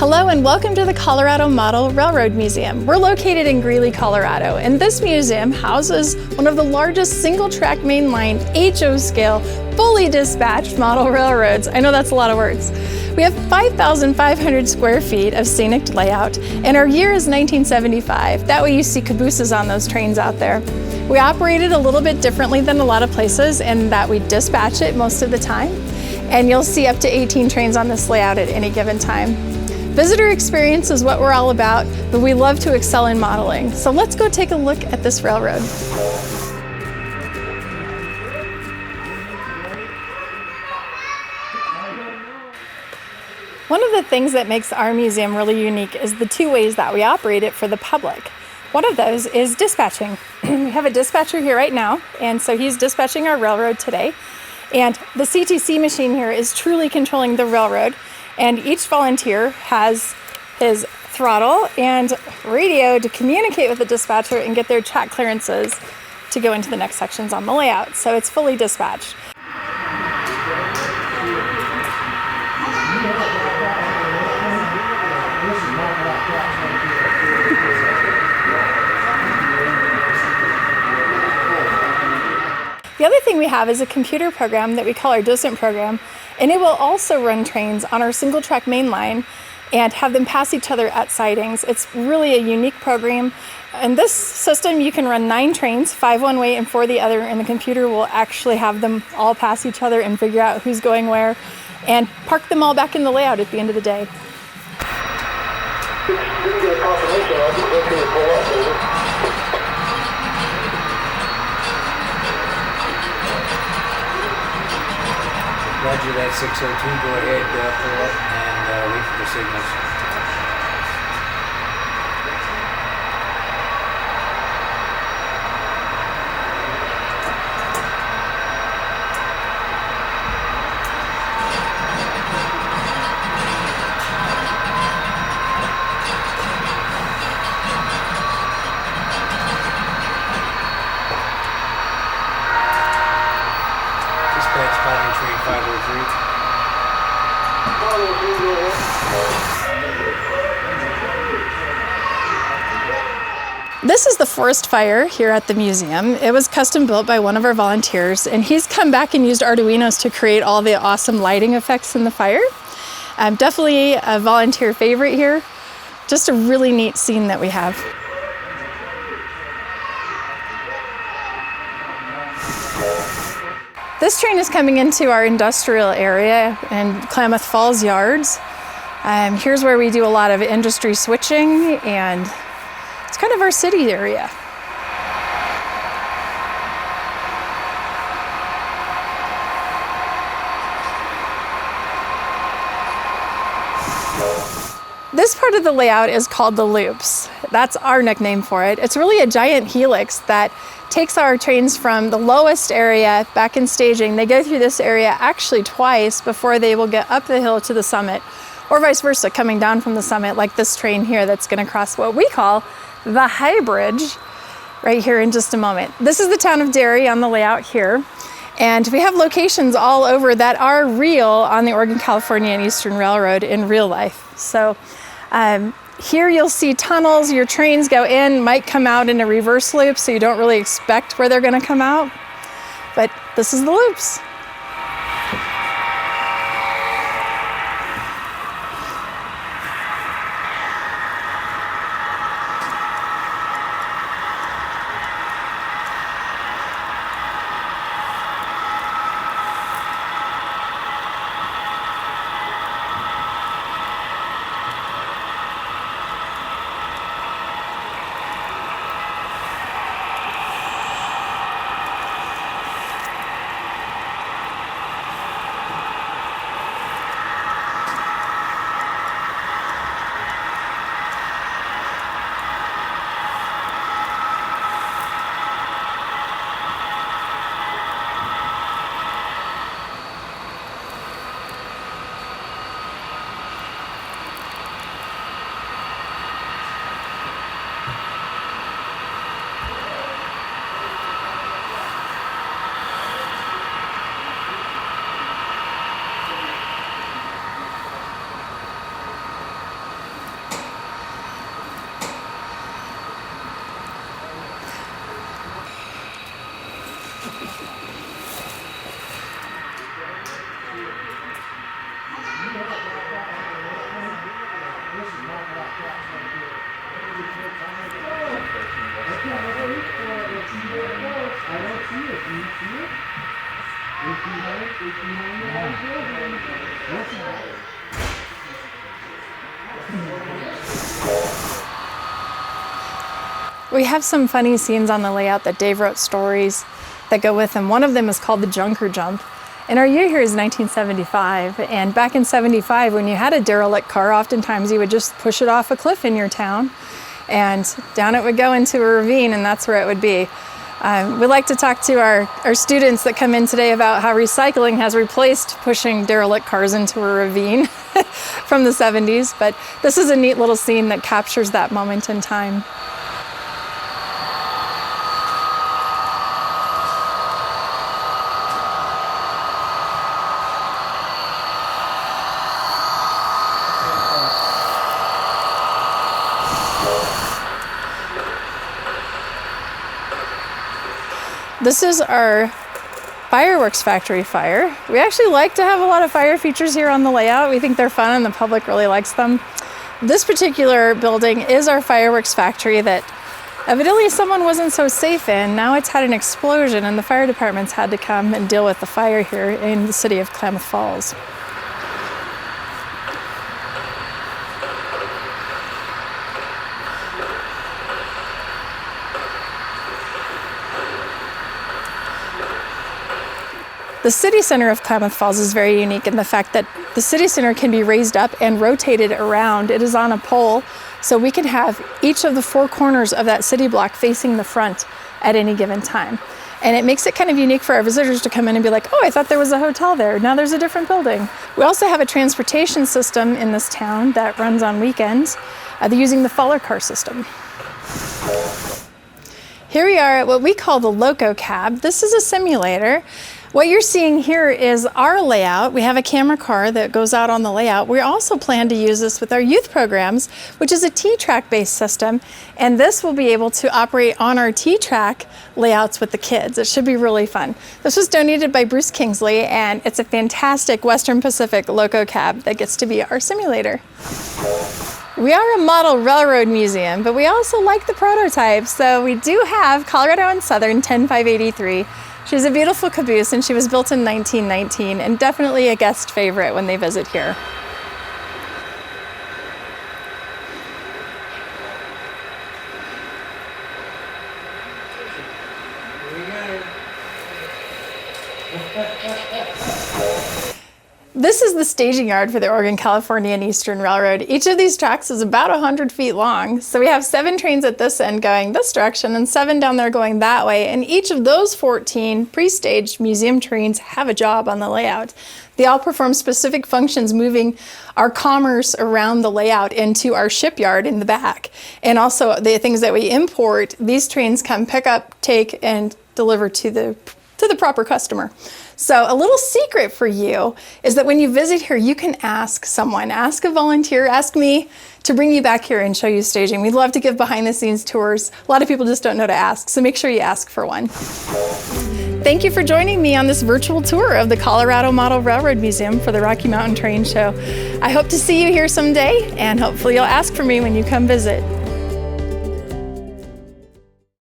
Hello and welcome to the Colorado Model Railroad Museum. We're located in Greeley, Colorado, and this museum houses one of the largest single-track mainline HO-scale, fully dispatched model railroads. I know that's a lot of words. We have 5,500 square feet of scenic layout, and our year is 1975. That way you see cabooses on those trains out there. We operate it a little bit differently than a lot of places in that we dispatch it most of the time, and you'll see up to 18 trains on this layout at any given time. Visitor experience is what we're all about, but we love to excel in modeling. So let's go take a look at this railroad. One of the things that makes our museum really unique is the two ways that we operate it for the public. One of those is dispatching. We have a dispatcher here right now, and so he's dispatching our railroad today. And the CTC machine here is truly controlling the railroad. And each volunteer has his throttle and radio to communicate with the dispatcher and get their track clearances to go into the next sections on the layout. So it's fully dispatched. The other thing we have is a computer program that we call our docent program, and it will also run trains on our single track main line and have them pass each other at sidings. It's really a unique program. In this system, you can run 9 trains, 5 one way and 4 the other, and the computer will actually have them all pass each other and figure out who's going where and park them all back in the layout at the end of the day. Roger that, 602, go ahead, pull up and wait for the signals. Dispatch calling train 503. This is the forest fire here at the museum. It was custom built by one of our volunteers, and he's come back and used Arduinos to create all the awesome lighting effects in the fire. Definitely a volunteer favorite here. Just a really neat scene that we have. This train is coming into our industrial area in Klamath Falls Yards. Here's where we do a lot of industry switching, and it's kind of our city area. This part of the layout is called the loops. That's our nickname for it. It's really a giant helix that takes our trains from the lowest area back in staging. They go through this area actually twice before they will get up the hill to the summit, or vice versa, coming down from the summit like this train here that's going to cross what we call the High Bridge right here in just a moment. This is the town of Derry on the layout here. And we have locations all over that are real on the Oregon, California, and Eastern Railroad in real life. So here you'll see tunnels. Your trains go in, might come out in a reverse loop, so you don't really expect where they're going to come out. But this is the loops. We have some funny scenes on the layout that Dave wrote stories that go with them. One of them is called the Junker Jump. And our year here is 1975. And back in 75, when you had a derelict car, oftentimes you would just push it off a cliff in your town and down it would go into a ravine, and that's where it would be. We like to talk to our students that come in today about how recycling has replaced pushing derelict cars into a ravine from the 70s. But this is a neat little scene that captures that moment in time. This is our fireworks factory fire. We actually like to have a lot of fire features here on the layout. We think they're fun and the public really likes them. This particular building is our fireworks factory that evidently someone wasn't so safe in. Now it's had an explosion and the fire department's had to come and deal with the fire here in the city of Klamath Falls. The city center of Klamath Falls is very unique in the fact that the city center can be raised up and rotated around. It is on a pole, so we can have each of the four corners of that city block facing the front at any given time. And it makes it kind of unique for our visitors to come in and be like, oh, I thought there was a hotel there. Now there's a different building. We also have a transportation system in this town that runs on weekends. They're using the Faller car system. Here we are at what we call the Loco Cab. This is a simulator. What you're seeing here is our layout. We have a camera car that goes out on the layout. We also plan to use this with our youth programs, which is a T-track based system. And this will be able to operate on our T-track layouts with the kids. It should be really fun. This was donated by Bruce Kingsley, and it's a fantastic Western Pacific Loco Cab that gets to be our simulator. We are a model railroad museum, but we also like the prototypes. So we do have Colorado and Southern 10583. She's a beautiful caboose, and she was built in 1919 and definitely a guest favorite when they visit here. This is the staging yard for the Oregon, California, and Eastern Railroad. Each of these tracks is about 100 feet long. So we have 7 trains at this end going this direction and 7 down there going that way. And each of those 14 pre-staged museum trains have a job on the layout. They all perform specific functions, moving our commerce around the layout into our shipyard in the back. And also the things that we import, these trains come pick up, take, and deliver to the proper customer. So a little secret for you is that when you visit here, you can ask someone, ask a volunteer, ask me to bring you back here and show you staging. We'd love to give behind the scenes tours. A lot of people just don't know to ask, so make sure you ask for one. Thank you for joining me on this virtual tour of the Colorado Model Railroad Museum for the Rocky Mountain Train Show. I hope to see you here someday, and hopefully you'll ask for me when you come visit.